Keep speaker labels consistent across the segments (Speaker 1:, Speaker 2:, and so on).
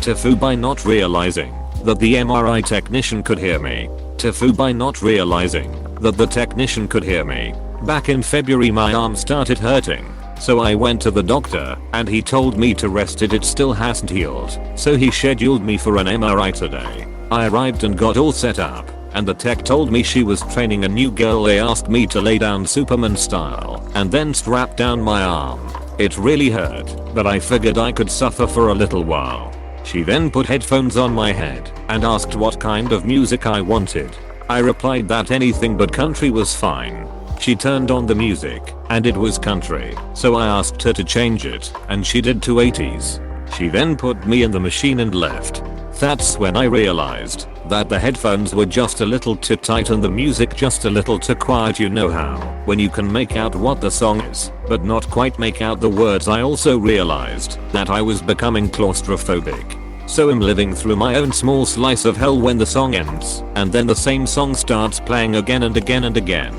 Speaker 1: Tifu by not realizing that the MRI technician could hear me. Tifu by not realizing that the technician could hear me. Back in February my arm started hurting. So I went to the doctor and he told me to rest it still hasn't healed. So he scheduled me for an MRI today. I arrived and got all set up and the tech told me she was training a new girl. They asked me to lay down Superman style and then strap down my arm. It really hurt, but I figured I could suffer for a little while. She then put headphones on my head and asked what kind of music I wanted. I replied that anything but country was fine. She turned on the music and it was country, so I asked her to change it and she did to 80s. She then put me in the machine and left. That's when I realized that the headphones were just a little too tight and the music just a little too quiet. You know how when you can make out what the song is but not quite make out the words. I also realized that I was becoming claustrophobic. So I'm living through my own small slice of hell when the song ends and then the same song starts playing again and again and again.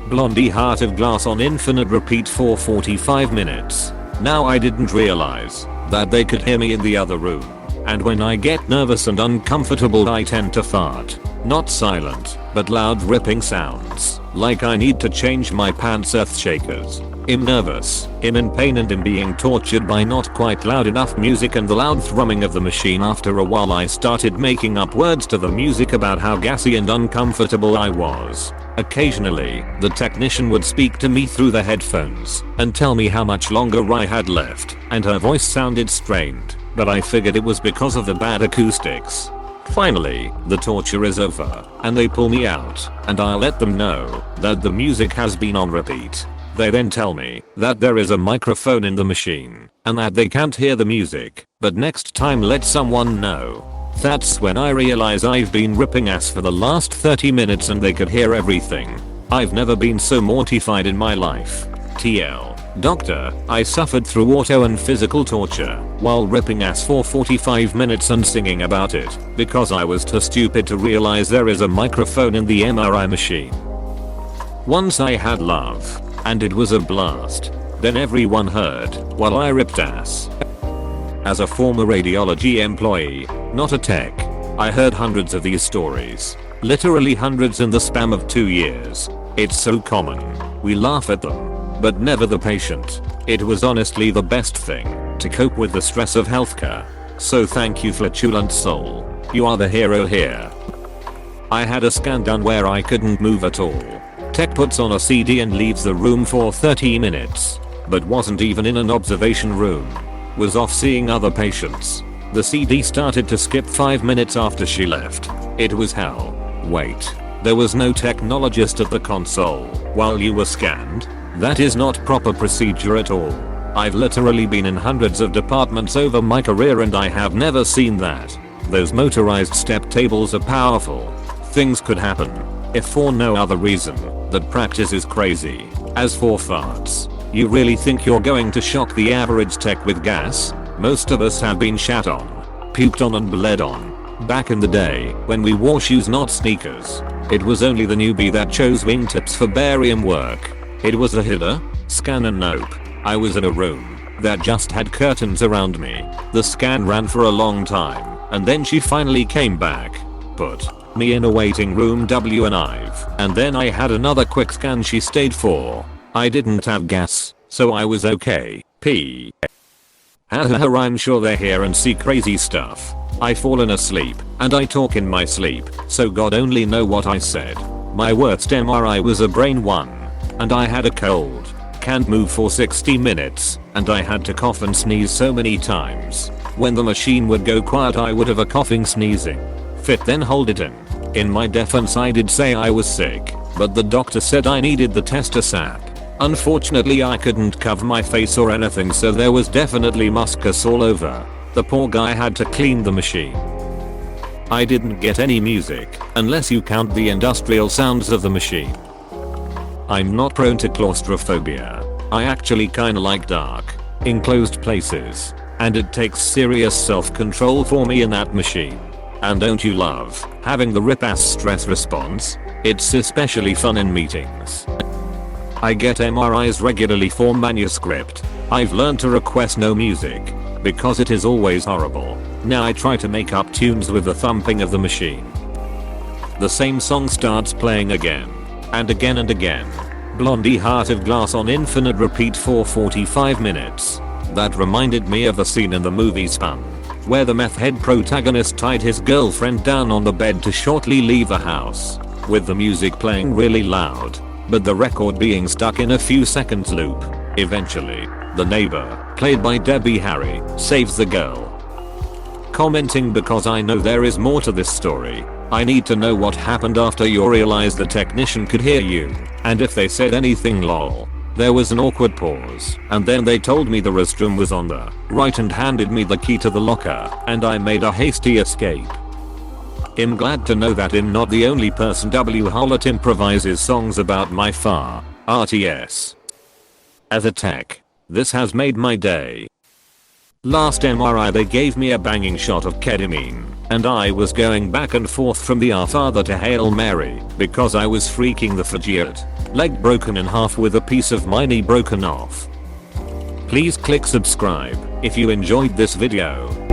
Speaker 1: Blondie Heart of Glass on infinite repeat for 45 minutes. Now I didn't realize that they could hear me in the other room. And when I get nervous and uncomfortable I tend to fart. Not silent, but loud ripping sounds. Like I need to change my pants. Earth shakers. I'm nervous, I'm in pain and I'm being tortured by not quite loud enough music and the loud thrumming of the machine. After a while I started making up words to the music about how gassy and uncomfortable I was. Occasionally, the technician would speak to me through the headphones and tell me how much longer I had left, and her voice sounded strained, but I figured it was because of the bad acoustics. Finally, the torture is over, and they pull me out, and I'll let them know that the music has been on repeat. They then tell me that there is a microphone in the machine, and that they can't hear the music, but next time let someone know. That's when I realize I've been ripping ass for the last 30 minutes and they could hear everything. I've never been so mortified in my life. TL. Doctor, I suffered through auto and physical torture while ripping ass for 45 minutes and singing about it because I was too stupid to realize there is a microphone in the MRI machine. Once I had love, and it was a blast. Then everyone heard while I ripped ass. As a former radiology employee, not a tech, I heard hundreds of these stories. Literally hundreds in the span of 2 years. It's so common. We laugh at them, but never the patient. It was honestly the best thing to cope with the stress of healthcare. So thank you, flatulent soul. You are the hero here. I had a scan done where I couldn't move at all. Tech puts on a CD and leaves the room for 30 minutes, but wasn't even in an observation room. Was off seeing other patients. The CD started to skip 5 minutes after she left. It was hell. Wait. There was no technologist at the console while you were scanned? That is not proper procedure at all. I've literally been in hundreds of departments over my career and I have never seen that. Those motorized step tables are powerful. Things could happen. If for no other reason, that practice is crazy. As for farts, you really think you're going to shock the average tech with gas? Most of us have been shat on, puked on and bled on. Back in the day, when we wore shoes not sneakers, it was only the newbie that chose wingtips for barium work. It was a hitter, scan and nope. I was in a room that just had curtains around me. The scan ran for a long time, and then she finally came back. Put me in a waiting room W and then I had another quick scan she stayed for. I didn't have gas, so I was okay. P. I'm sure they're here and see crazy stuff. I've fallen asleep, and I talk in my sleep, so God only know what I said. My worst MRI was a brain one, and I had a cold. Can't move for 60 minutes, and I had to cough and sneeze so many times. When the machine would go quiet I would have a coughing sneezing fit then hold it in. In my defense I did say I was sick, but the doctor said I needed the tester sap. Unfortunately I couldn't cover my face or anything so there was definitely mucus all over. The poor guy had to clean the machine. I didn't get any music, unless you count the industrial sounds of the machine. I'm not prone to claustrophobia. I actually kinda like dark, enclosed places, and it takes serious self-control for me in that machine. And don't you love having the rip-ass stress response? It's especially fun in meetings. I get MRIs regularly for manuscript. I've learned to request no music, because it is always horrible. Now I try to make up tunes with the thumping of the machine. The same song starts playing again. And again and again. Blondie Heart of Glass on infinite repeat for 45 minutes. That reminded me of the scene in the movie Spun, where the meth head protagonist tied his girlfriend down on the bed to shortly leave the house, with the music playing really loud, but the record being stuck in a few seconds loop. Eventually, the neighbor, played by Debbie Harry, saves the girl. Commenting because I know there is more to this story. I need to know what happened after you realized the technician could hear you, and if they said anything lol. There was an awkward pause, and then they told me the restroom was on the right and handed me the key to the locker, and I made a hasty escape. I'm glad to know that I'm not the only person W. Hollett improvises songs about my FAR, RTS. As a tech, this has made my day. Last MRI they gave me a banging shot of ketamine, and I was going back and forth from the Our Father to Hail Mary because I was freaking the frigid. Leg broken in half with a piece of my knee broken off. Please click subscribe if you enjoyed this video.